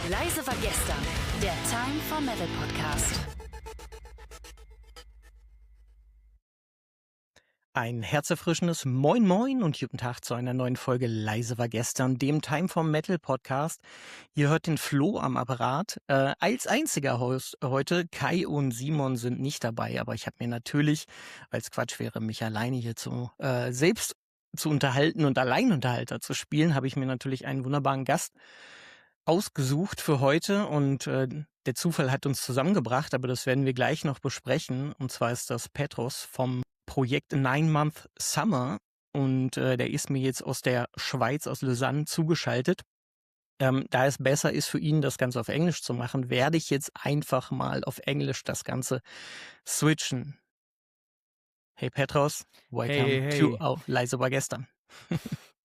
Leise war gestern, der Time for Metal Podcast. Ein herzerfrischendes Moin Moin und guten Tag zu einer neuen Folge Leise war gestern, dem Time for Metal Podcast. Ihr hört den Flo am Apparat. Als einziger Host heute, Kai und Simon sind nicht dabei, aber ich habe mir natürlich, weil es Quatsch wäre, mich alleine hier selbst zu unterhalten und Alleinunterhalter zu spielen, habe ich mir natürlich einen wunderbaren Gast ausgesucht für heute und der Zufall hat uns zusammengebracht, aber das werden wir gleich noch besprechen. Und zwar ist das Petros vom Projekt Nine Month Summer und der ist mir jetzt aus der Schweiz, aus Lausanne, zugeschaltet. Da es besser ist für ihn, das Ganze auf Englisch zu machen, werde ich jetzt einfach mal auf Englisch das Ganze switchen. Hey Petros, welcome to Leise war gestern.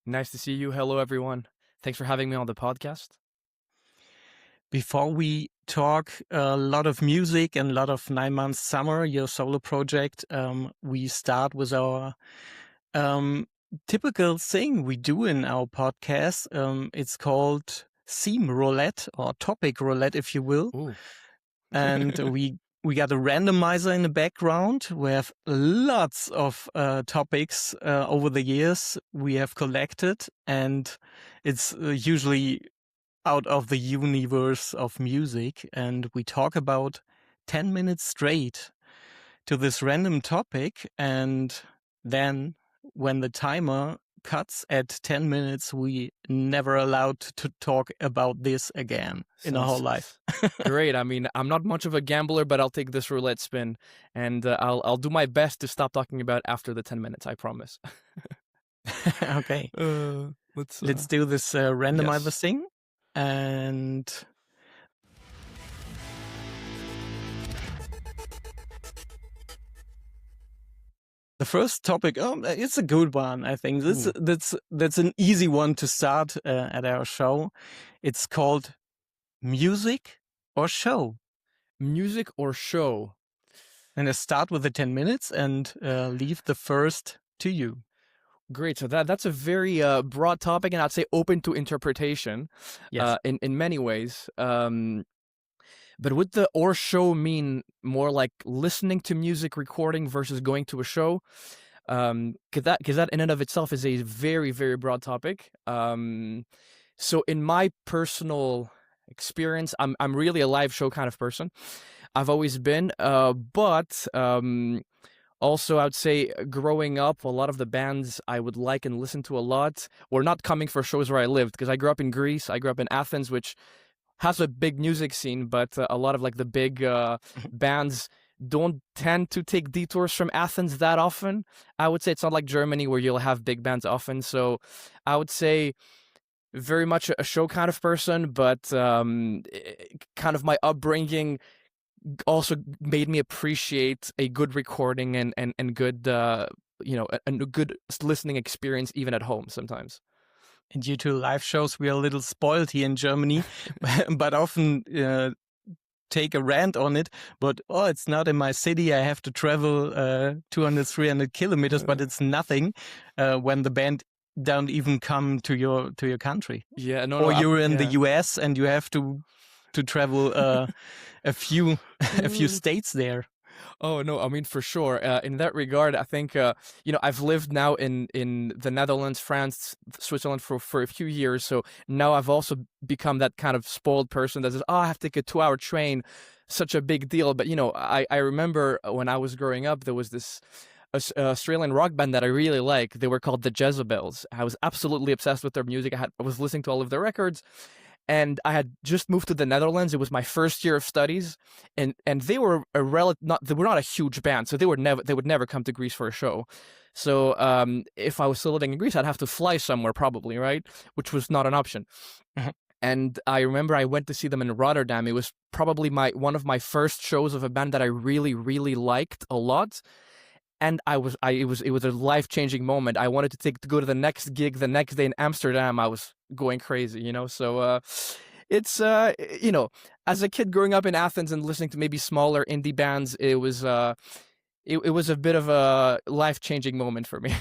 Nice to see you. Hello everyone. Thanks for having me on the podcast. Before we talk a lot of music and a lot of 9 Month Summer, your solo project, we start with our typical thing we do in our podcast. It's called theme roulette or topic roulette, if you will. Ooh. And we got a randomizer in the background. We have lots of topics over the years we have collected, and it's usually out of the universe of music, and we talk about 10 minutes straight to this random topic, and then when the timer cuts at 10 minutes, we never allowed to talk about this again in our whole life. Great. I mean, I'm not much of a gambler, but I'll take this roulette spin, and I'll do my best to stop talking about after the 10 minutes, I promise. Okay. Let's do this randomizer yes. thing. And the first topic, it's a good one, I think. That's an easy one to start at our show. It's called music or show. Music or show? And I start with the 10 minutes and leave the first to you. Great. So that's a very broad topic, and I'd say open to interpretation. Yes. In many ways. But would the or show mean more like listening to music recording versus going to a show? Because that in and of itself is a very, very broad topic. So in my personal experience, I'm really a live show kind of person. I've always been, but also, I would say growing up, a lot of the bands I would like and listen to a lot were not coming for shows where I lived, because I grew up in Greece. I grew up in Athens, which has a big music scene, but a lot of like the big bands don't tend to take detours from Athens that often. I would say it's not like Germany where you'll have big bands often. So I would say very much a show kind of person, but kind of my upbringing also made me appreciate a good recording and good a good listening experience even at home sometimes. And due to live shows, we are a little spoiled here in Germany, but often take a rant on it. But it's not in my city. I have to travel 200, 300 kilometers, but it's nothing when the band don't even come to your country. Yeah, or you're in the US and you have to travel a few states there. Oh no, I mean for sure. In that regard, I think I've lived now in the Netherlands, France, Switzerland for a few years. So now I've also become that kind of spoiled person that says, "Oh, I have to take a 2-hour train." Such a big deal. But I remember when I was growing up, there was this Australian rock band that I really like. They were called the Jezebels. I was absolutely obsessed with their music. I was listening to all of their records. And I had just moved to the Netherlands. It was my first year of studies, and they were they were not a huge band, so they would never come to Greece for a show. So if I was still living in Greece, I'd have to fly somewhere probably, right? Which was not an option. And I remember I went to see them in Rotterdam. It was probably one of my first shows of a band that I really, really liked a lot. And it was a life-changing moment. I wanted to go to the next gig the next day in Amsterdam. I was going crazy, So it's as a kid growing up in Athens and listening to maybe smaller indie bands, it was a bit of a life-changing moment for me.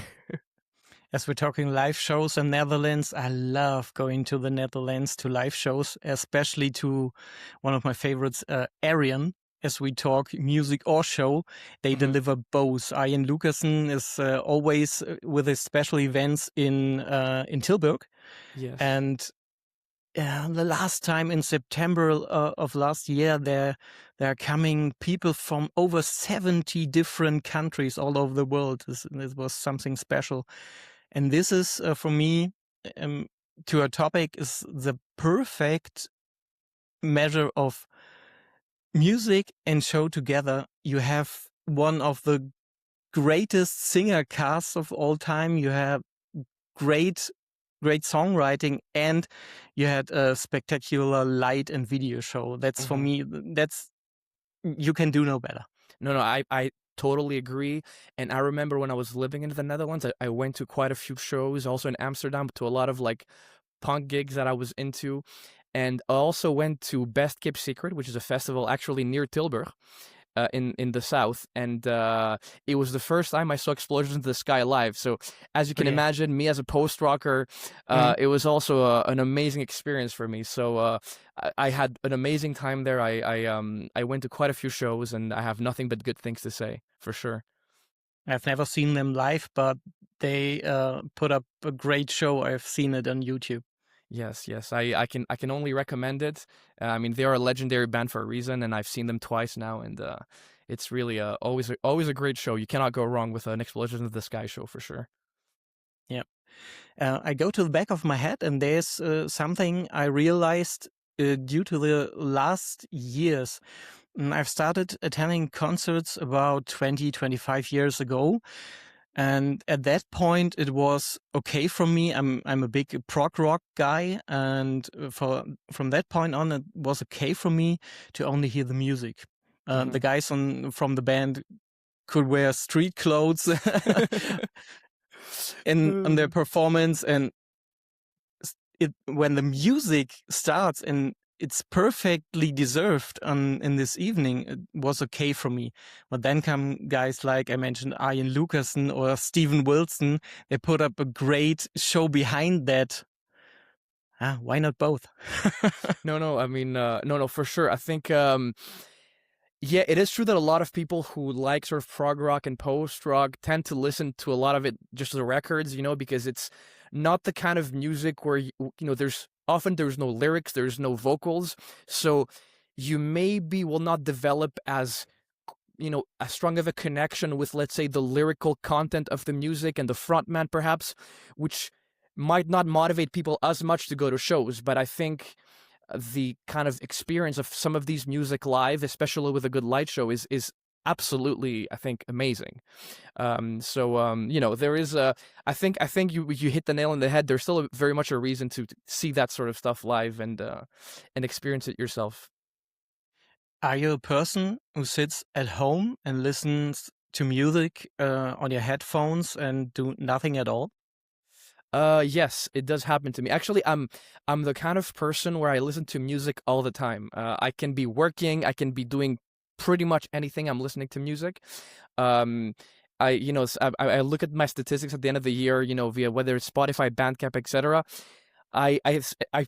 as we're talking live shows in Netherlands, I love going to the Netherlands to live shows, especially to one of my favorites, Arian. As we talk music or show, they deliver both. Arjen Lucassen is always with his special events in Tilburg. Yes. And the last time in September of last year, there are coming people from over 70 different countries all over the world. This was something special. And this is, for me, to our topic, is the perfect measure of music and show together. You have one of the greatest singer casts of all time. You have great songwriting, and you had a spectacular light and video show. That's for me, you can do no better. No, I totally agree. And I remember when I was living in the Netherlands, I went to quite a few shows, also in Amsterdam, to a lot of like punk gigs that I was into. And I also went to Best Kept Secret, which is a festival actually near Tilburg. In the south, and it was the first time I saw Explosions in the Sky live. So as you can imagine, me as a post-rocker, it was also an amazing experience for me. So I had an amazing time there. I went to quite a few shows, and I have nothing but good things to say, for sure. I've never seen them live, but they put up a great show. I've seen it on YouTube. Yes, I can only recommend it. I mean, they are a legendary band for a reason, and I've seen them twice now, and it's really always a great show. You cannot go wrong with an Explosions of the Sky show, for sure. Yeah, I go to the back of my head, and there's something I realized due to the last years. I've started attending concerts about 25 years ago. And at that point, it was okay for me. I'm a big prog rock guy, and from that point on, it was okay for me to only hear the music. The guys from the band could wear street clothes in their performance, and when the music starts and it's perfectly deserved in this evening, it was okay for me. But then come guys like I mentioned, Arjen Lucassen or Steven Wilson. They put up a great show behind that. Why not both? No, I mean, no, for sure. I think, yeah, it is true that a lot of people who like sort of prog rock and post rock tend to listen to a lot of it just the records, because it's not the kind of music where, there's no lyrics, there's no vocals. So you maybe will not develop as strong of a connection with, let's say, the lyrical content of the music and the frontman, perhaps, which might not motivate people as much to go to shows. But I think the kind of experience of some of these music live, especially with a good light show, is absolutely, I think, amazing. There is I think you hit the nail on the head. There's still very much a reason to see that sort of stuff live and experience it yourself. Are you a person who sits at home and listens to music on your headphones and do nothing at all? Yes, it does happen to me. Actually, I'm the kind of person where I listen to music all the time. I can be working, I can be doing pretty much anything. I'm listening to music. I look at my statistics at the end of the year, via whether it's Spotify, Bandcamp, etc. I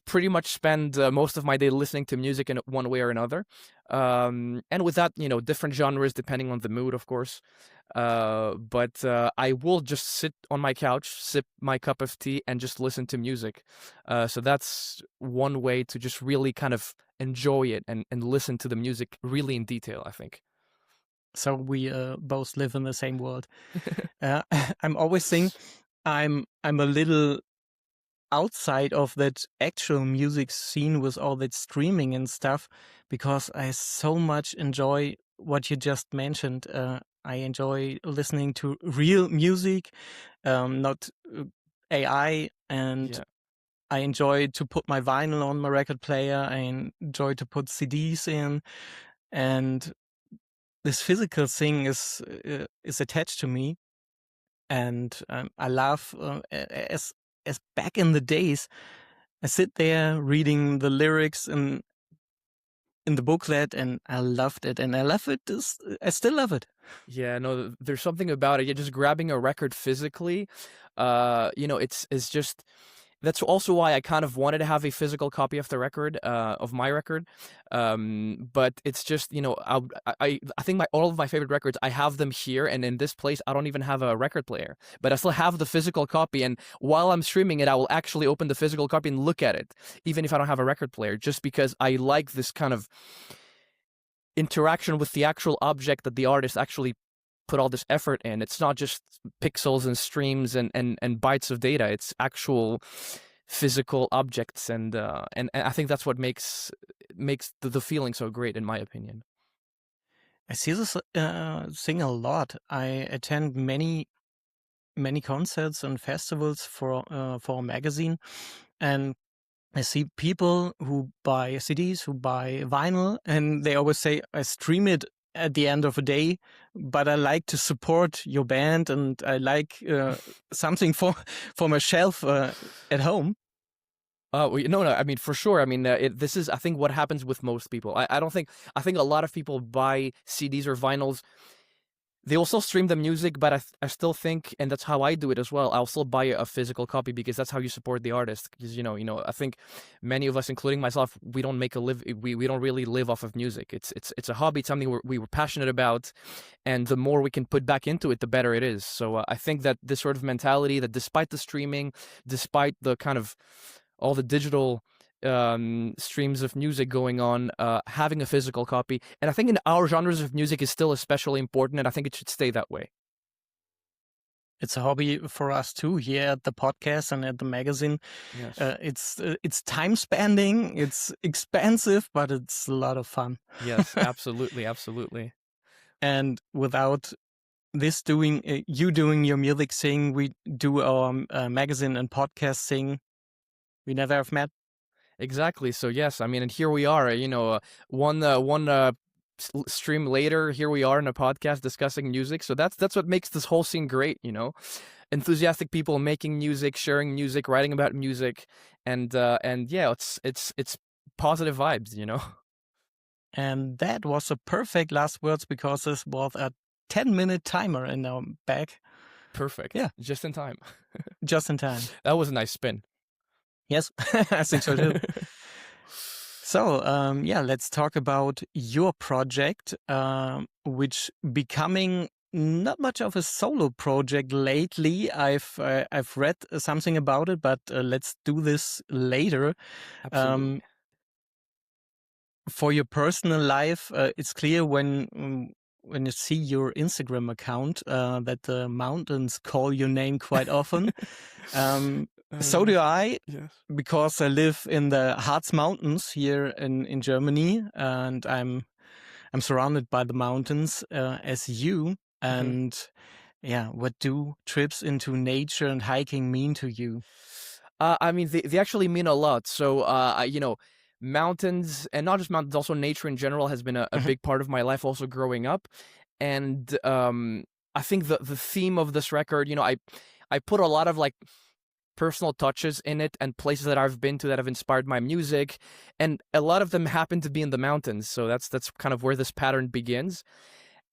pretty much spend most of my day listening to music in one way or another, and with that, different genres depending on the mood, of course. But I will just sit on my couch, sip my cup of tea, and just listen to music. So that's one way to just really kind of enjoy it and listen to the music really in detail, I think. So we both live in the same world. I'm always saying I'm a little outside of that actual music scene with all that streaming and stuff, because I so much enjoy what you just mentioned. I enjoy listening to real music, not AI, and I enjoy to put my vinyl on my record player. I enjoy to put CDs in, and this physical thing is attached to me, and I love as back in the days, I sit there reading the lyrics and in the booklet, and I loved it, and I love it. I still love it. Yeah, no, there's something about it. Yeah, just grabbing a record physically, it's just that's also why I kind of wanted to have a physical copy of the record, of my record. But it's just, I think all of my favorite records, I have them here, and in this place, I don't even have a record player, but I still have the physical copy. And while I'm streaming it, I will actually open the physical copy and look at it, even if I don't have a record player, just because I like this kind of interaction with the actual object that the artist actually put all this effort in. It's not just pixels and streams and bytes of data. It's actual physical objects, and I think that's what makes the feeling so great, in my opinion. I see this thing a lot. I attend many concerts and festivals for a magazine, and I see people who buy CDs, who buy vinyl, and they always say, I stream it at the end of a day, but I like to support your band, and I like something for my shelf at home. No, I mean, for sure. I mean, this is, I think, what happens with most people. I think a lot of people buy CDs or vinyls. They will still stream the music, but I still think, and that's how I do it as well, I'll still buy a physical copy, because that's how you support the artist. Because, I think many of us, including myself, we don't make a live, we don't really live off of music. It's a hobby, it's something we were passionate about, and the more we can put back into it, the better it is. So I think that this sort of mentality, that despite the streaming, despite the kind of all the digital streams of music going on, having a physical copy, and I think in our genres of music is still especially important, and I think it should stay that way. It's a hobby for us too here at the podcast and at the magazine. Yes. It's time spending, it's expensive, but it's a lot of fun. Yes, absolutely, absolutely. And without this you doing your music thing, we do our magazine and podcast thing, we never have met. Exactly. So yes, I mean, and here we are. One stream later, here we are in a podcast discussing music. So that's what makes this whole scene great. Enthusiastic people making music, sharing music, writing about music, and yeah, it's positive vibes. And that was the perfect last words, because this was a 10-minute timer in our back. Perfect. Yeah, just in time. Just in time. That was a nice spin. Yes, I think so too. So, let's talk about your project, which becoming not much of a solo project lately. I've read something about it, but let's do this later. Absolutely. For your personal life, it's clear when you see your Instagram account that the mountains call your name quite often. So do I, Yes. because I live in the Harz Mountains here in Germany, and I'm surrounded by the mountains as you. And what do trips into nature and hiking mean to you? I mean, they actually mean a lot. So, mountains, and not just mountains, also nature in general, has been a big part of my life also growing up. And I think the theme of this record, I put a lot of like personal touches in it, and places that I've been to that have inspired my music, and a lot of them happen to be in the mountains. So that's kind of where this pattern begins.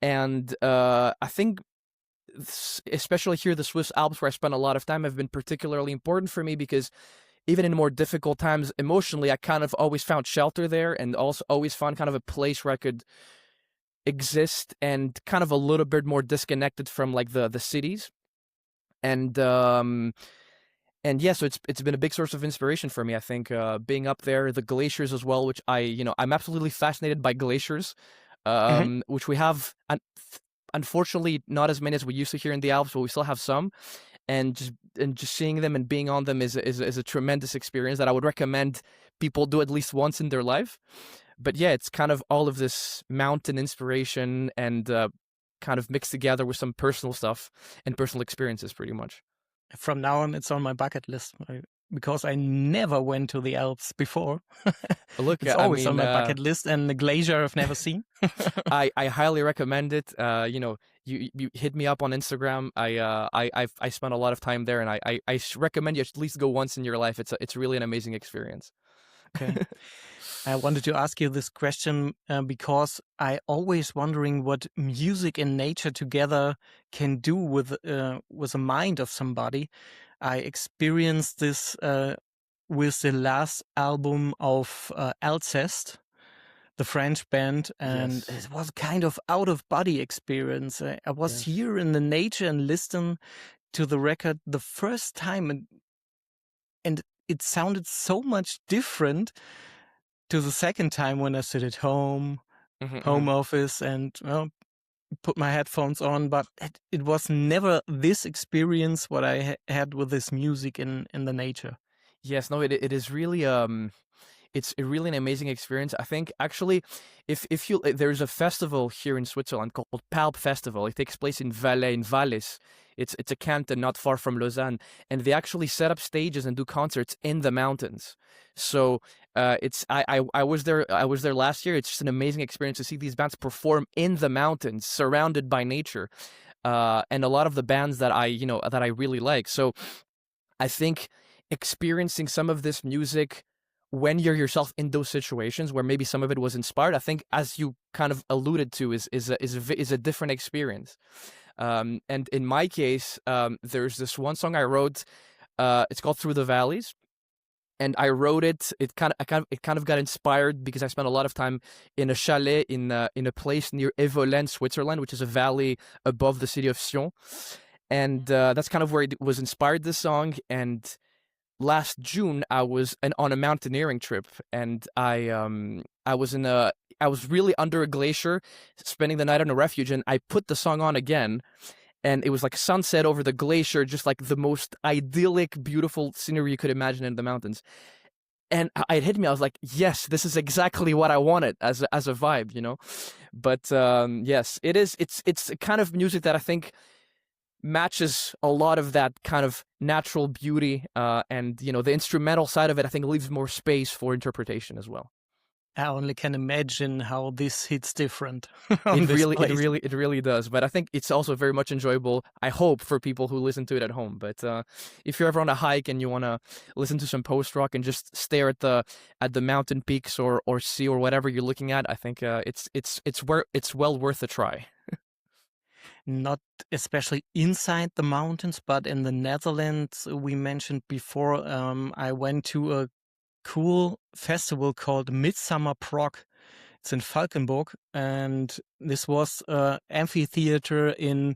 And I think especially here, the Swiss Alps, where I spent a lot of time, have been particularly important for me, because even in more difficult times emotionally, I kind of always found shelter there, and also always found kind of a place where I could exist, and kind of a little bit more disconnected from like the cities. And yeah, so it's been a big source of inspiration for me. I think being up there, the glaciers as well, which I'm absolutely fascinated by glaciers, which we have, unfortunately, not as many as we used to here in the Alps, but we still have some. And just seeing them and being on them is a tremendous experience that I would recommend people do at least once in their life. But yeah, it's kind of all of this mountain inspiration, and kind of mixed together with some personal stuff and personal experiences, pretty much. From now on, it's on my bucket list, because I never went to the Alps before. Look, it's always on my bucket list, and the glacier I've never seen. I highly recommend it. You hit me up on Instagram. I spent a lot of time there, and I recommend you at least go once in your life. It's really an amazing experience. Okay. I wanted to ask you this question because I always wondering what music and nature together can do with the mind of somebody. I experienced this with the last album of Alcest, the French band, and Yes. it was kind of out of body experience. I was Yes. here in the nature and listened to the record the first time, and it sounded so much different to the second time when I sit at home, home office, and put my headphones on. But it was never this experience what I had with this music in the nature. Yes, no, it is really it's really an amazing experience. I think actually, if you there's a festival here in Switzerland called Palp Festival. It takes place in Valais, in Valais. It's a canton not far from Lausanne, and they actually set up stages and do concerts in the mountains. So it's I was there last year. It's just an amazing experience to see these bands perform in the mountains, surrounded by nature, and a lot of the bands that I really like. So I think experiencing some of this music when you're yourself in those situations where maybe some of it was inspired, I think, as you kind of alluded to, is a different experience. And in my case, there's this one song I wrote. It's called "Through the Valleys," and I wrote it. It kind of got inspired because I spent a lot of time in a chalet in a place near Evolène, Switzerland, which is a valley above the city of Sion, and that's kind of where it was inspired. This song. And last June, I was on a mountaineering trip, and I was really under a glacier, spending the night on a refuge, and I put the song on again, and it was like sunset over the glacier, just like the most idyllic, beautiful scenery you could imagine in the mountains. And it hit me. I was like, yes, this is exactly what I wanted as a vibe, you know. But yes, it's a kind of music that I think matches a lot of that kind of natural beauty, and the instrumental side of it, I think, leaves more space for interpretation as well. I only can imagine how this hits different on It this really, place. it really does. But I think it's also very much enjoyable, I hope, for people who listen to it at home. But if you're ever on a hike and you want to listen to some post rock and just stare at the mountain peaks or sea or whatever you're looking at, I think it's well worth a try. Not especially inside the mountains, but in the Netherlands, we mentioned before, I went to a cool festival called Midsummer Prog. It's in Valkenburg, and this was an amphitheater in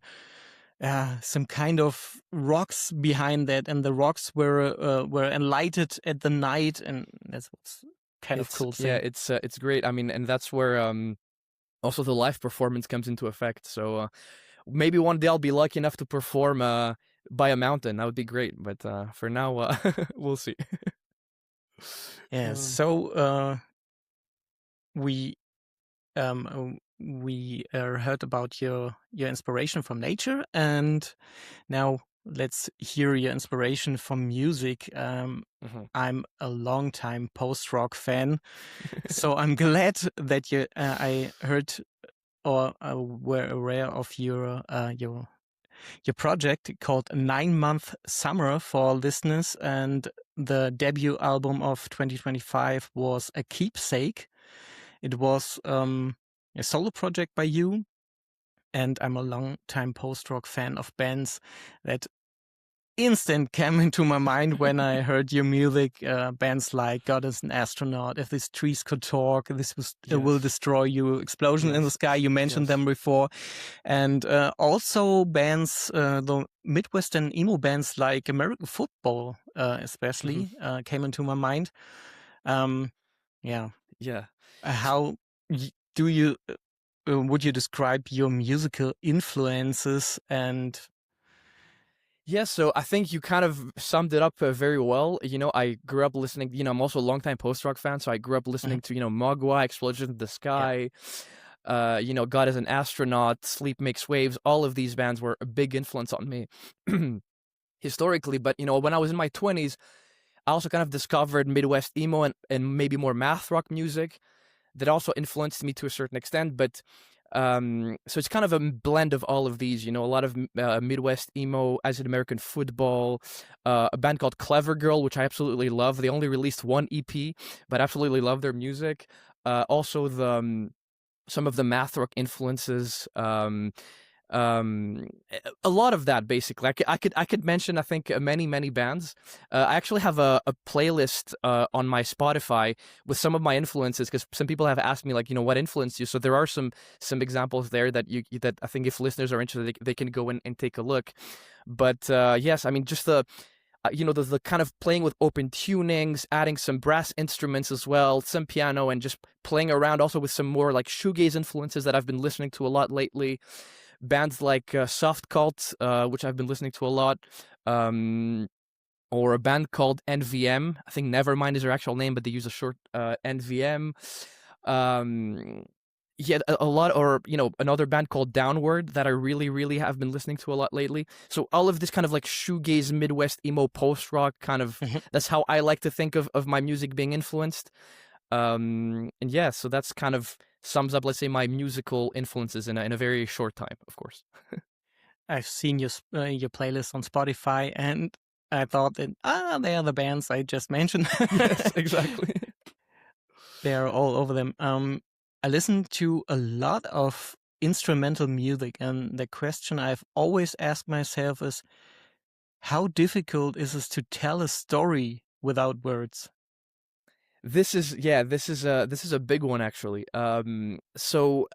some kind of rocks behind that, and the rocks were enlightened at the night, and that was kind of cool thing. Yeah, it's great. I mean, and that's where also the live performance comes into effect. So maybe one day I'll be lucky enough to perform by a mountain. That would be great. But for now, we'll see. Yeah. So we heard about your inspiration from nature, and now let's hear your inspiration from music. I'm a long-time post-rock fan, so I'm glad that I heard or were aware of your project called 9 Month Summer for listeners, and the debut album of 2025 was A Keepsake. It was a solo project by you, and I'm a long-time post-rock fan of bands that instant came into my mind when I heard your music. Bands like God is an Astronaut, If These Trees Could Talk, This Will Destroy You, Explosion in the Sky, you mentioned them before. And also bands, the Midwestern emo bands like American Football especially came into my mind. Yeah. How do you would you describe your musical influences? And Yeah, so I think you kind of summed it up very well. I grew up listening, I'm also a longtime post-rock fan, so I grew up listening to, Mogwai, Explosion in the Sky, God is an Astronaut, Sleep Makes Waves. All of these bands were a big influence on me historically. But, when I was in my 20s, I also kind of discovered Midwest emo and maybe more math rock music that also influenced me to a certain extent. But So it's kind of a blend of all of these, you know, a lot of Midwest emo, Asian American football, a band called Clever Girl, which I absolutely love. They only released one EP, but absolutely love their music. Also some of the math rock influences. A lot of that basically. I could mention, I think, many bands. I actually have a playlist on my Spotify with some of my influences, because some people have asked me, like, you know, what influenced you. So there are some examples there that that I think if listeners are interested, they can go in and take a look. But yes, I mean, just the you know, the kind of playing with open tunings, adding some brass instruments as well, some piano, and just playing around also with some more like shoegaze influences that I've been listening to a lot lately. Bands like Soft Cult, which I've been listening to a lot, or a band called NVM. I think Nevermind is their actual name, but they use a short NVM. Yeah, a lot, or, you know, another band called Downward that I really have been listening to a lot lately. So all of this kind of like shoegaze, Midwest emo, post-rock kind of, that's how I like to think of my music being influenced. And yeah, so that's kind of sums up, let's say, my musical influences in a very short time, of course. I've seen your playlist on Spotify, and I thought that they are the bands I just mentioned. Yes, exactly. They are all over them. I listen to a lot of instrumental music, and the question I've always asked myself is, how difficult is it to tell a story without words? This is a big one, actually. So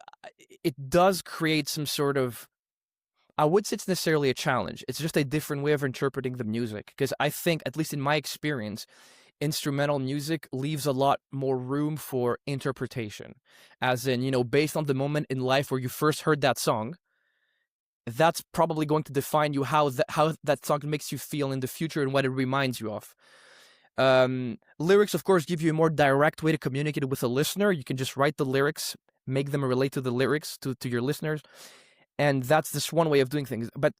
it does create some sort of, I would say it's necessarily a challenge. It's just a different way of interpreting the music, because I think, at least in my experience, instrumental music leaves a lot more room for interpretation. As in, you know, based on the moment in life where you first heard that song, that's probably going to define you how that song makes you feel in the future and what it reminds you of. Lyrics, of course, give you a more direct way to communicate with a listener. You can just write the lyrics, make them relate to the lyrics to your listeners, and that's just one way of doing things. But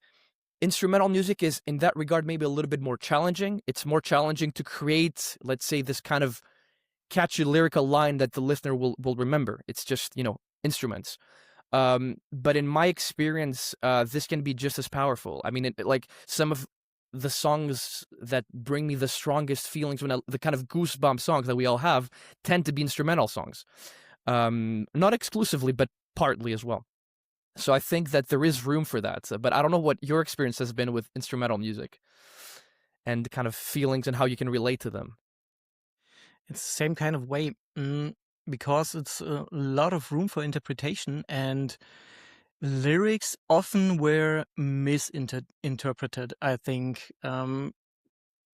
instrumental music is, in that regard, maybe a little bit more challenging. It's more challenging to create, let's say, this kind of catchy lyrical line that the listener will remember. It's just, you know, instruments. But in my experience, this can be just as powerful. I mean, like some of the songs that bring me the strongest feelings, the kind of goosebump songs that we all have, tend to be instrumental songs. Not exclusively, but partly as well. So I think that there is room for that. But I don't know what your experience has been with instrumental music and kind of feelings and how you can relate to them. It's the same kind of way, because it's a lot of room for interpretation, and lyrics often were misinterpreted, I think.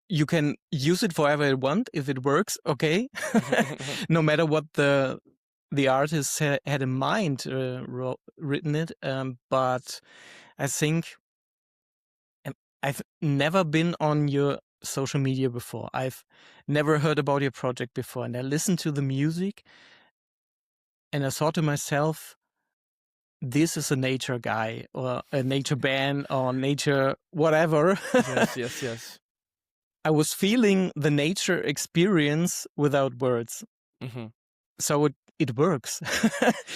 You can use it for whatever you want. If it works, okay. No matter what the artist had in mind, written it. But I think I've never been on your social media before. I've never heard about your project before. And I listened to the music, and I thought to myself, this is a nature guy or a nature band or nature whatever. Yes. I was feeling the nature experience without words. Mm-hmm. So it works.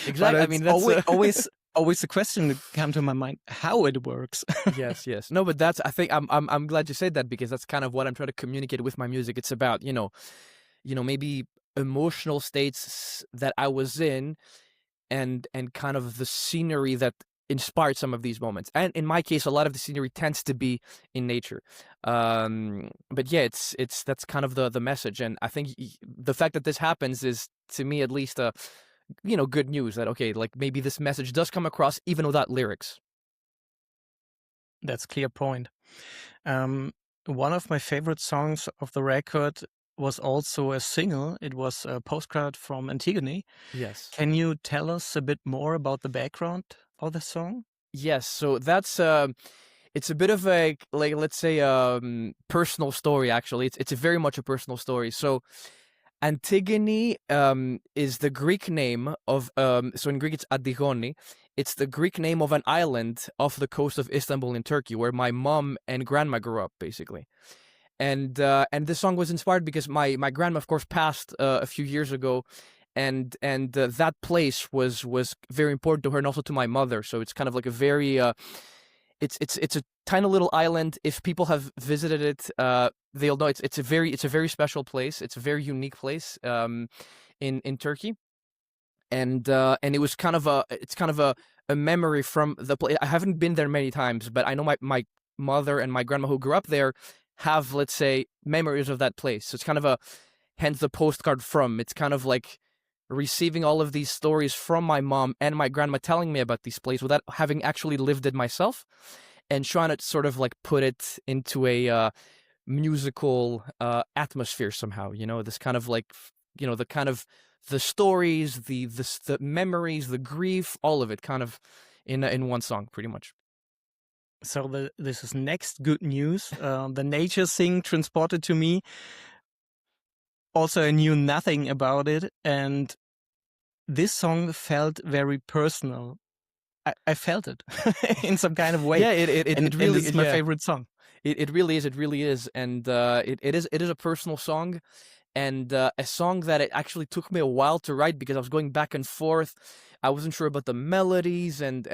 Exactly. I mean, that's always the question that comes to my mind: how it works. Yes. No, but that's, I think I'm glad you said that, because that's kind of what I'm trying to communicate with my music. It's about, you know, maybe emotional states that I was in, and kind of the scenery that inspired some of these moments. And in my case, a lot of the scenery tends to be in nature. But yeah, it's that's kind of the message. And I think the fact that this happens is, to me at least, good news that, okay, like maybe this message does come across even without lyrics. That's a clear point. One of my favorite songs of the record was also a single. It was a postcard from Antigone. Yes. Can you tell us a bit more about the background of the song? Yes. So that's it's a bit of a, like, let's say, personal story. Actually, it's a very much a personal story. So Antigone is the Greek name of so in Greek it's Adigoni. It's the Greek name of an island off the coast of Istanbul in Turkey, where my mom and grandma grew up, basically. And this song was inspired because my grandma, of course, passed a few years ago, and that place was very important to her and also to my mother. So it's kind of like a very it's a tiny little island. If people have visited it, they'll know it's a very special place. It's a very unique place in Turkey, and it was kind of a memory from the place. I haven't been there many times, but I know my mother and my grandma who grew up there have, let's say, memories of that place. So it's kind of hence the postcard from. It's kind of like receiving all of these stories from my mom and my grandma telling me about these places without having actually lived it myself, and trying to sort of like put it into a musical atmosphere somehow. This kind of like, the kind of the stories, the memories, the grief, all of it kind of in one song, pretty much. So this is next good news. The nature thing transported to me. Also, I knew nothing about it, and this song felt very personal. I felt it in some kind of way. Yeah, it really is my favorite song. It really is, and it is a personal song, and a song that it actually took me a while to write because I was going back and forth. I wasn't sure about the melodies, and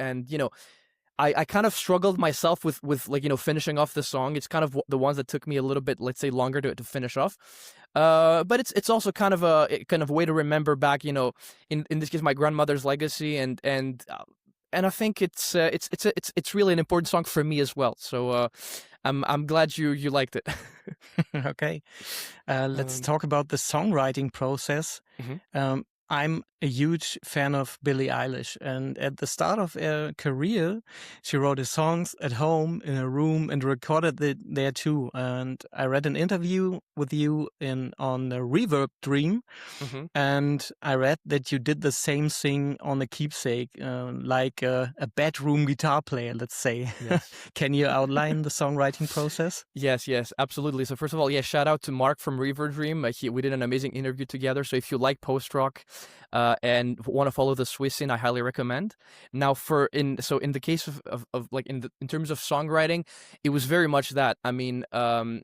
I kind of struggled myself with like, finishing off the song. It's kind of the ones that took me a little bit, let's say, longer to finish off. But it's also kind of a way to remember back, in this case, my grandmother's legacy, and I think it's really an important song for me as well. So I'm glad you liked it. Okay, let's talk about the songwriting process. Mm-hmm. I'm a huge fan of Billie Eilish, and at the start of her career, she wrote her songs at home in her room and recorded it there too. And I read an interview with you on the Reverb Dream, Mm-hmm. and I read that you did the same thing on a keepsake, like a bedroom guitar player, let's say. Yes. Can you outline the songwriting process? Yes, absolutely. So first of all, shout out to Mark from Reverb Dream. We did an amazing interview together. So if you like post-rock and want to follow the Swiss scene, I highly recommend. Now, in the case of like in terms of songwriting, it was very much that. I mean, I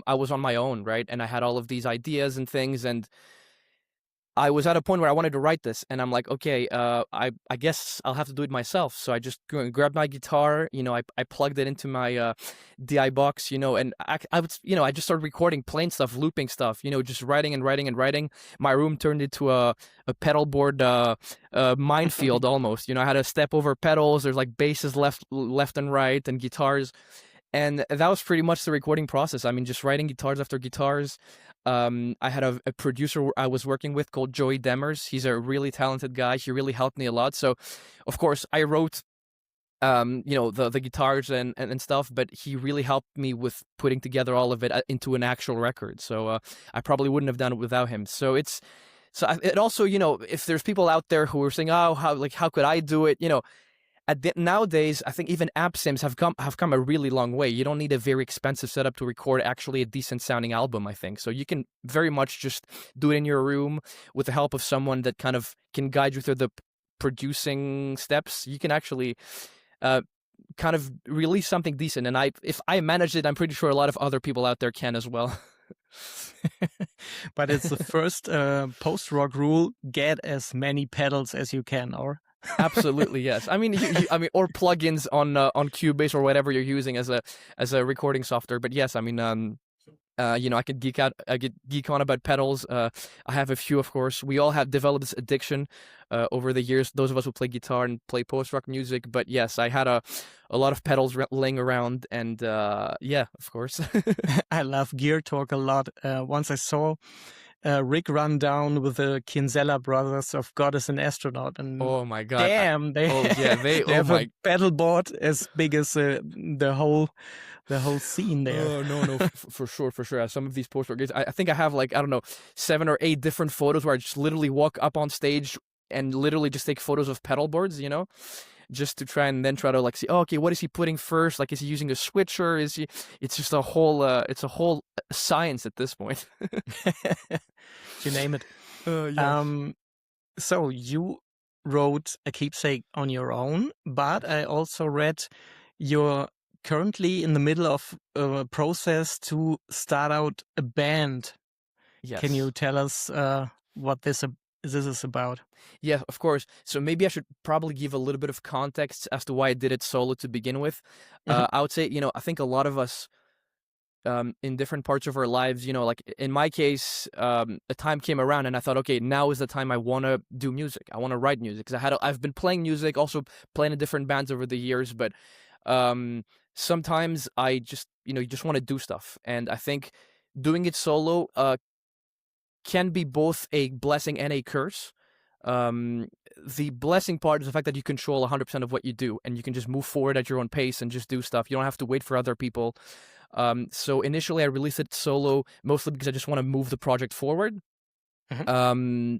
was on my own, right, and I had all of these ideas and things, and I was at a point where I wanted to write this, and I'm like, okay, I guess I'll have to do it myself. So I just grabbed my guitar, I plugged it into my DI box, and I would, I just started recording plain stuff, looping stuff, just writing and writing and writing. My room turned into a pedal board minefield almost. I had to step over pedals. There's like basses left and right, and guitars. And that was pretty much the recording process. I mean, just writing guitars after guitars. I had a producer I was working with called Joey Demers. He's a really talented guy. He really helped me a lot. So, of course, I wrote, the guitars and stuff, but he really helped me with putting together all of it into an actual record. So I probably wouldn't have done it without him. So it also, if there's people out there who are saying, oh, how could I do it? Nowadays, I think even app sims have come a really long way. You don't need a very expensive setup to record actually a decent sounding album, I think. So you can very much just do it in your room with the help of someone that kind of can guide you through the producing steps. You can actually kind of release something decent. And if I managed it, I'm pretty sure a lot of other people out there can as well. But it's the first post-rock rule: get as many pedals as you can, or? Absolutely, yes. I mean, or plugins on Cubase or whatever you're using as a recording software. But yes, I mean, I could geek on about pedals. I have a few, of course. We all have developed this addiction over the years. Those of us who play guitar and play post-rock music. But yes, I had a lot of pedals laying around, and yeah, of course. I love gear talk a lot. Once I saw Rick run down with the Kinsella brothers of God is an Astronaut, and oh my god, damn, they have a pedal board as big as the whole scene there. Oh no, for sure. Some of these post-rock gigs, I think I have like, I don't know, 7 or 8 different photos where I just literally walk up on stage and literally just take photos of pedal boards, just to try to like see, oh, okay, what is he putting first? Like, is he using a switcher? It's just a whole science at this point. You name it. Yeah. So you wrote a keepsake on your own, but I also read you're currently in the middle of a process to start out a band. Yes. Can you tell us what this this is about. Yeah, of course. So maybe I should probably give a little bit of context as to why I did it solo to begin with. Mhm. I would say, I think a lot of us in different parts of our lives, like in my case, a time came around and I thought, okay, now is the time I want to do music. I want to write music because I've been playing music, also playing in different bands over the years, but sometimes I just, you just want to do stuff. And I think doing it solo can be both a blessing and a curse. The blessing part is the fact that you control 100% of what you do and you can just move forward at your own pace and just do stuff. You don't have to wait for other people. So initially I released it solo mostly because I just want to move the project forward. Mhm.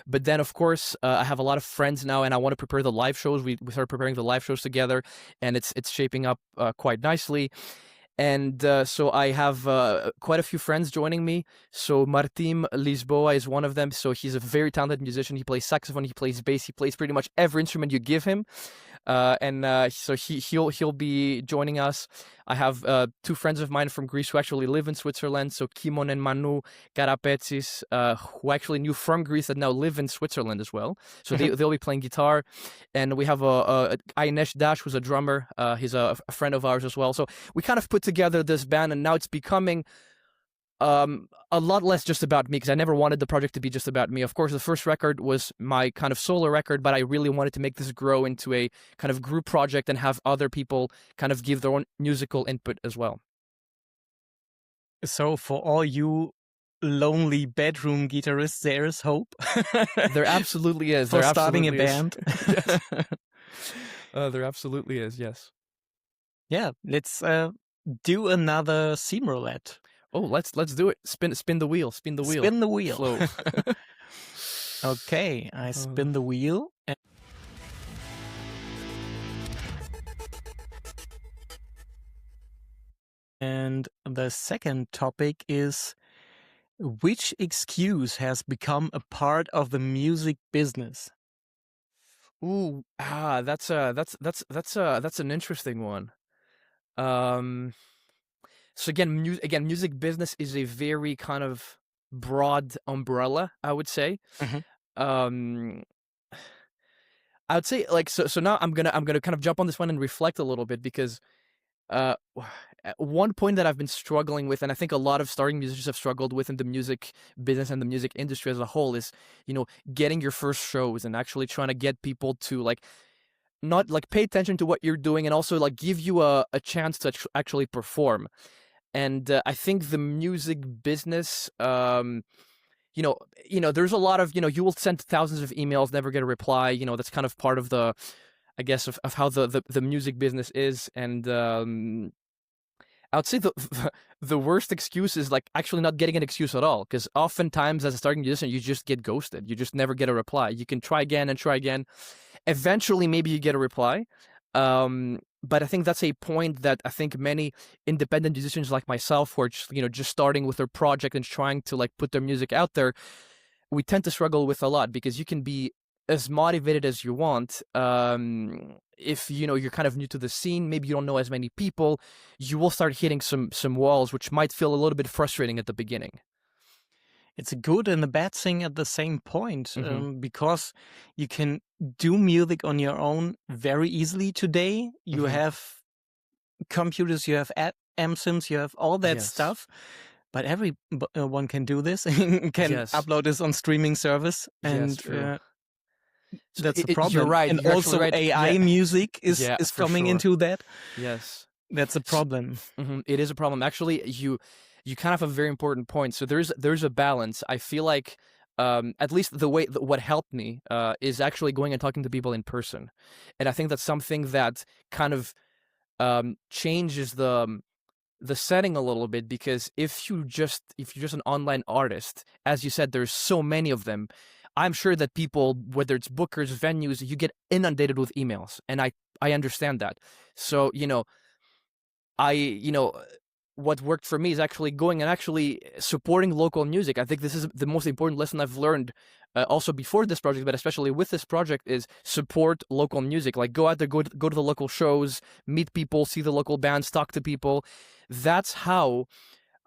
But then of course I have a lot of friends now and I want to prepare the live shows. We started preparing the live shows together and it's shaping up quite nicely. And so I have quite a few friends joining me. So Martim Lisboa is one of them. So he's a very talented musician. He plays saxophone, he plays bass, he plays pretty much every instrument you give him. So he'll be joining us. I have two friends of mine from Greece who actually live in Switzerland. So Kimon and Manu Karapetsis, who I actually knew from Greece that now live in Switzerland as well. So they'll be playing guitar. And we have Ainesh Dash, who's a drummer. He's a friend of ours as well. So we kind of put together this band, and now it's becoming a lot less just about me, because I never wanted the project to be just about me. Of course, the first record was my kind of solo record, but I really wanted to make this grow into a kind of group project and have other people kind of give their own musical input as well. So for all you lonely bedroom guitarists, there is hope. There absolutely is. For starting a band. Yes. There absolutely is, yes. Yeah, let's do another seam roulette. Oh, let's do it. Spin the wheel. Spin the wheel. Spin the wheel. Slow. Okay, I spin the wheel. And the second topic is, which excuse has become a part of the music business? Ooh, that's an interesting one. So again, music business is a very kind of broad umbrella, I would say. Mhm. I would say like so now I'm gonna kind of jump on this one and reflect a little bit, because one point that I've been struggling with, and I think a lot of starting musicians have struggled with in the music business and the music industry as a whole, is getting your first shows and actually trying to get people to like not like pay attention to what you're doing and also like give you a chance to actually perform. And I think the music business, there's a lot of, you will send thousands of emails, never get a reply. That's kind of part of the, I guess, of how the music business is. And I would say the worst excuse is like actually not getting an excuse at all. Because oftentimes as a starting musician, you just get ghosted. You just never get a reply. You can try again and try again. Eventually, maybe you get a reply. But I think that's a point that I think many independent musicians like myself, who are just starting with their project and trying to like put their music out there, we tend to struggle with a lot, because you can be as motivated as you want. If you're kind of new to the scene, maybe you don't know as many people, you will start hitting some walls, which might feel a little bit frustrating at the beginning. It's a good and a bad thing at the same point, because you can do music on your own very easily today. You have computers, you have amp sims, you have all that stuff, but everyone can do this and can upload this on streaming service. And that's a problem. You're right. And You're also right. AI music is coming into that. Yes. That's a problem. It is a problem. Actually, you kind of have a very important point. So there's a balance. I feel like at least what helped me is actually going and talking to people in person. And I think that's something that kind of changes the setting a little bit, because if you're just an online artist, as you said, there's so many of them. I'm sure that people, whether it's bookers, venues, you get inundated with emails, and I understand that. So what worked for me is actually going and actually supporting local music. I think this is the most important lesson I've learned also before this project, but especially with this project, is support local music. Like go out there, go to the local shows, meet people, see the local bands, talk to people. That's how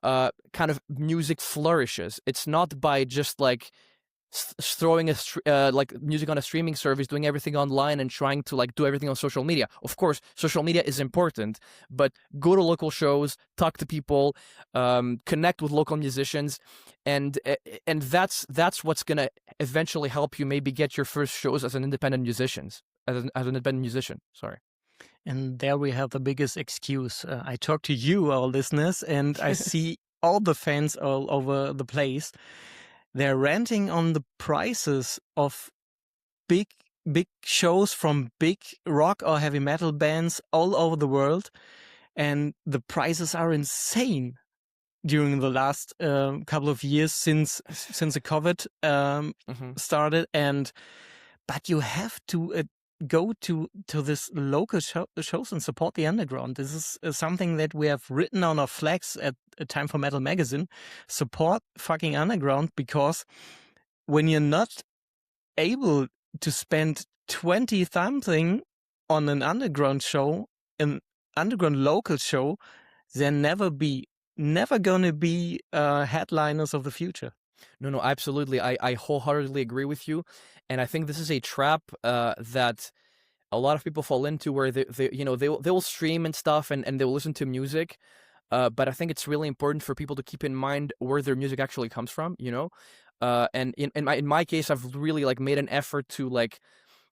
kind of music flourishes. It's not by just like throwing like music on a streaming service, doing everything online, and trying to like do everything on social media. Of course, social media is important, but go to local shows, talk to people, connect with local musicians, and that's what's gonna eventually help you maybe get your first shows as an independent musician. Sorry. And there we have the biggest excuse. I talk to you, our listeners, and I see all the fans all over the place. They're ranting on the prices of big shows from big rock or heavy metal bands all over the world, and the prices are insane during the last couple of years since the COVID started. But you have to go to this local shows and support the underground. This is something that we have written on our flags at Time for Metal magazine. Support fucking underground, because when you're not able to spend 20 something on an underground show, an underground local show, they're never gonna be headliners of the future. No, absolutely. I wholeheartedly agree with you. And I think this is a trap that a lot of people fall into, where they'll stream and stuff, and they'll listen to music. But I think it's really important for people to keep in mind where their music actually comes from, and in my case, I've really like made an effort to like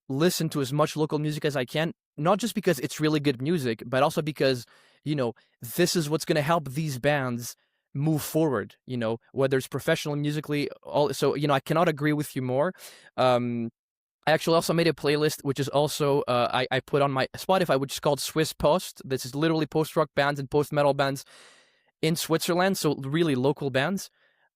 listen to as much local music as I can, not just because it's really good music, but also because, this is what's going to help these bands move forward, whether it's professional musically. So, I cannot agree with you more. I actually also made a playlist, which is also, I put on my Spotify, which is called Swiss Post. This is literally post-rock bands and post-metal bands in Switzerland, so really local bands.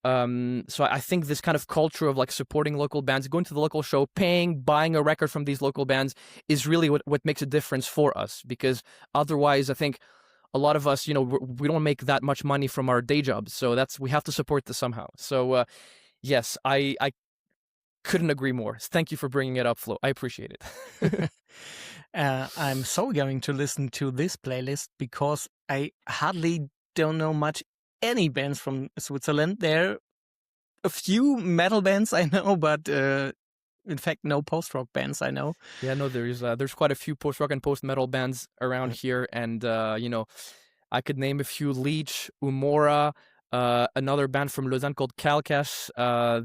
So I think this kind of culture of like supporting local bands, going to the local show, buying a record from these local bands is really what makes a difference for us, because otherwise I think a lot of us, we don't make that much money from our day jobs. So we have to support this somehow. So yes, I couldn't agree more. Thank you for bringing it up, Flo. I appreciate it. I'm so going to listen to this playlist, because I hardly don't know much any bands from Switzerland. There are a few metal bands I know, but in fact, no post-rock bands I know. Yeah, no, there's quite a few post-rock and post-metal bands around here, and I could name a few: Leech, Umora, another band from Lausanne called Calcash.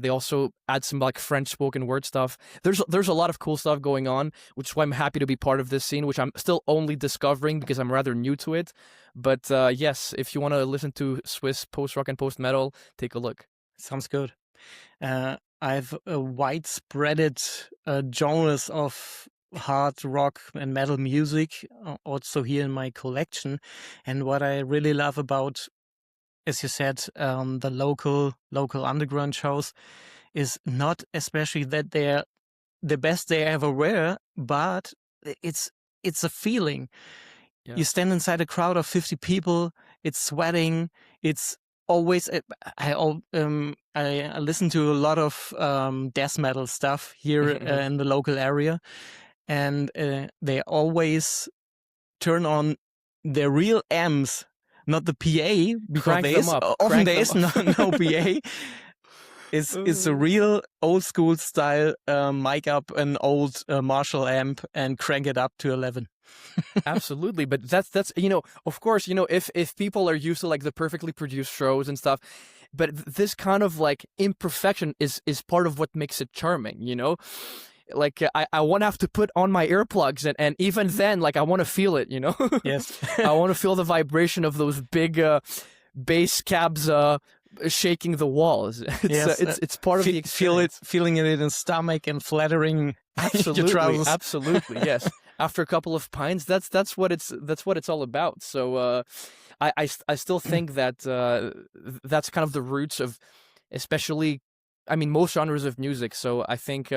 They also add some like French spoken word stuff. There's a lot of cool stuff going on, which is why I'm happy to be part of this scene, which I'm still only discovering because I'm rather new to it. But yes, if you want to listen to Swiss post-rock and post-metal, take a look. Sounds good. I've a widespread genres of hard rock and metal music also here in my collection. And what I really love about, as you said, the local underground shows is not especially that they're the best they ever were, but it's a feeling. Yeah. You stand inside a crowd of 50 people, it's sweating, it's always, I listen to a lot of death metal stuff here in the local area, and they always turn on their real amps, not the PA, because often there is no PA. It's a real old school style mic up an old Marshall amp and crank it up to 11. Absolutely, but that's of course, if people are used to like the perfectly produced shows and stuff, but this kind of like imperfection is part of what makes it charming, like I won't have to put on my earplugs, and even then, like I want to feel it, Yes. I want to feel the vibration of those big bass cabs shaking the walls. It's part of the experience. Feeling it in the stomach and flattering your trousers. Absolutely, yes. After a couple of pints, that's what it's all about. So I still think that that's kind of the roots of, especially, I mean, most genres of music. So I think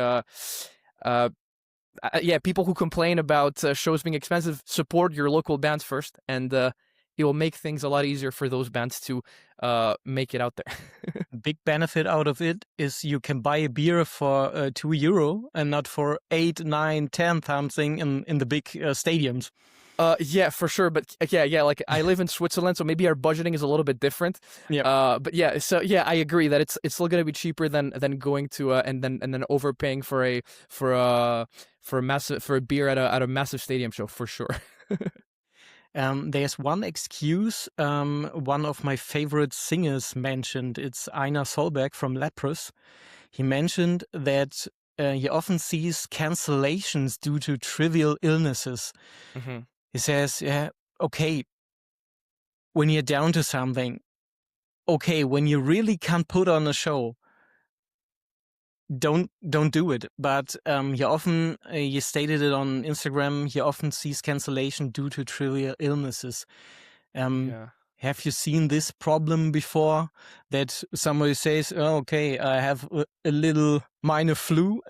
people who complain about shows being expensive, support your local bands first, and it will make things a lot easier for those bands to make it out there. Big benefit out of it is you can buy a beer for €2 and not for 8, 9, 10 something in the big stadiums. Yeah, for sure. But yeah, like I live in Switzerland, so maybe our budgeting is a little bit different. Yeah. But yeah, so yeah, I agree that it's still gonna be cheaper than going to and then overpaying for a beer at a massive stadium show for sure. There's one excuse one of my favorite singers mentioned. It's Einar Solberg from Leprous. He mentioned that he often sees cancellations due to trivial illnesses. Hmm. He says, yeah, okay, when you're down to something, okay, when you really can't put on a show, don't do it. But he often, he stated it on Instagram, he often sees cancellation due to trivial illnesses. Yeah. Have you seen this problem before, that somebody says, oh, okay, I have a little minor flu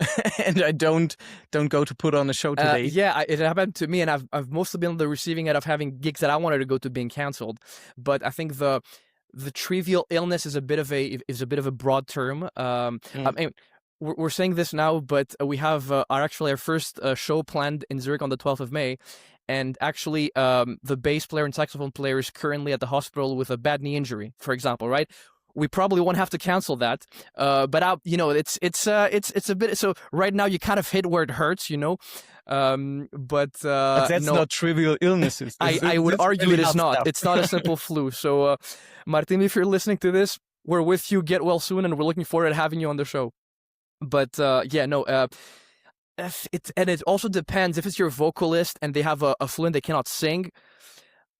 and I don't go to put on a show today? Yeah, it happened to me, and I've mostly been on the receiving end of having gigs that I wanted to go to being canceled. But I think the trivial illness is a bit of a broad term. I mean, we're saying this now, but we have our first show planned in Zurich on the 12th of May. And actually, the bass player and saxophone player is currently at the hospital with a bad knee injury, for example, right? We probably won't have to cancel that, but it's a bit. So right now, you kind of hit where it hurts, but that's no, not trivial illnesses. I would argue really it is not. stuff. It's not a simple flu. So, Martin, if you're listening to this, we're with you. Get well soon, and we're looking forward to having you on the show. But yeah, no. It also depends if it's your vocalist and they have a flu and they cannot sing.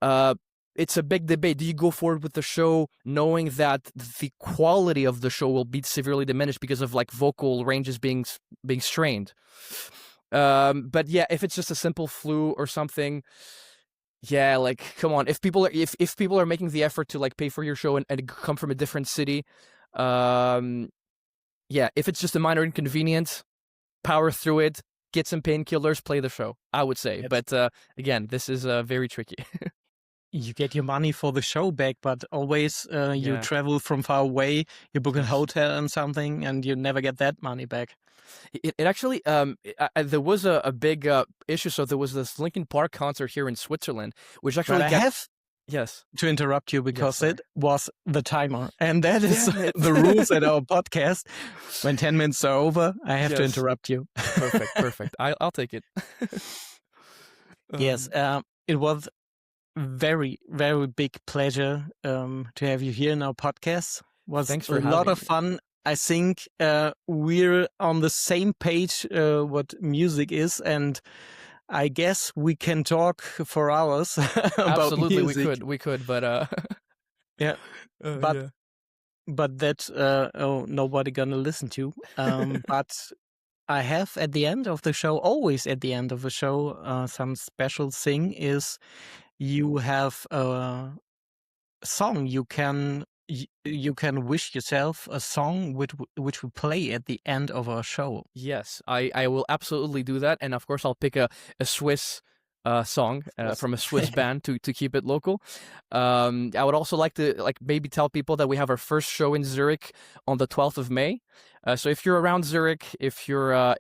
It's a big debate. Do you go forward with the show knowing that the quality of the show will be severely diminished because of like vocal ranges being strained? But yeah, if it's just a simple flu or something, yeah, like come on. If people are making the effort to like pay for your show and come from a different city, yeah, if it's just a minor inconvenience, power through it, get some painkillers, play the show, I would say. Yes. But again, this is very tricky. You get your money for the show back, but always you Yeah. travel from far away, you book a hotel and something, and you never get that money back. It actually there was a big issue. So there was this Linkin Park concert here in Switzerland, which actually But I have yes. to interrupt you because sorry. it was the timer, and that is Damn it. the rules at our podcast. When 10 minutes are over, I have to Yes. interrupt you. Perfect. I'll take it. Yes, it was very, very big pleasure to have you here in our podcast. Was Thanks for a lot having of me. fun. I think we're on the same page what music is, and I guess we can talk for hours about Absolutely, music. we could, but Yeah, but yeah. but that nobody gonna listen to. But I have at the end of the show, always at the end of the show, some special thing is you have a song you can wish yourself a song which we play at the end of our show. Yes, I will absolutely do that, and of course I'll pick a Swiss song course. from a Swiss band to keep it local. I would also like to maybe tell people that we have our first show in Zurich on the 12th of May. So if you're around Zurich, if you're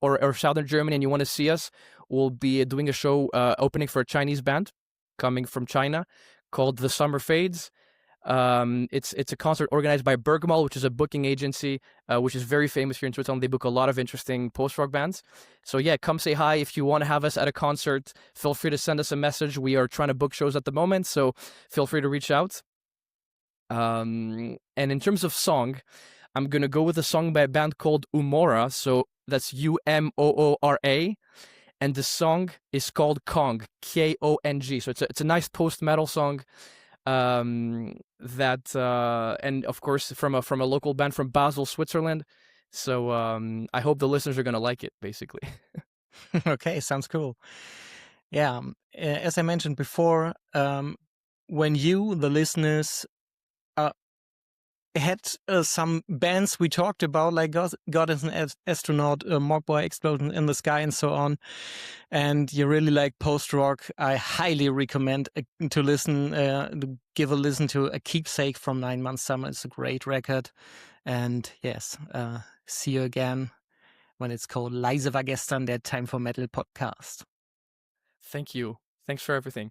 or southern Germany and you want to see us, we'll be doing a show opening for a Chinese band coming from China called The Summer Fades. It's a concert organized by Bergmal, which is a booking agency, which is very famous here in Switzerland. They book a lot of interesting post-rock bands. So yeah, come say hi. If you want to have us at a concert, feel free to send us a message. We are trying to book shows at the moment, so feel free to reach out. And in terms of song, I'm going to go with a song by a band called Umora. So that's Umoora. And the song is called Kong, Kong. So it's a nice post-metal song. That and of course from a local band from Basel, Switzerland. So I hope the listeners are gonna like it, basically. Okay, sounds cool. Yeah, as I mentioned before, when you, the listeners, had some bands we talked about, like God is an Astronaut, Mogwai Explosion in the Sky, and so on, and you really like post-rock, I highly recommend to listen, to give a listen to A Keepsake from 9 Month Summer. It's a great record. And yes, see you again when it's called Leise war gestern, der Time for Metal podcast. Thank you. Thanks for everything.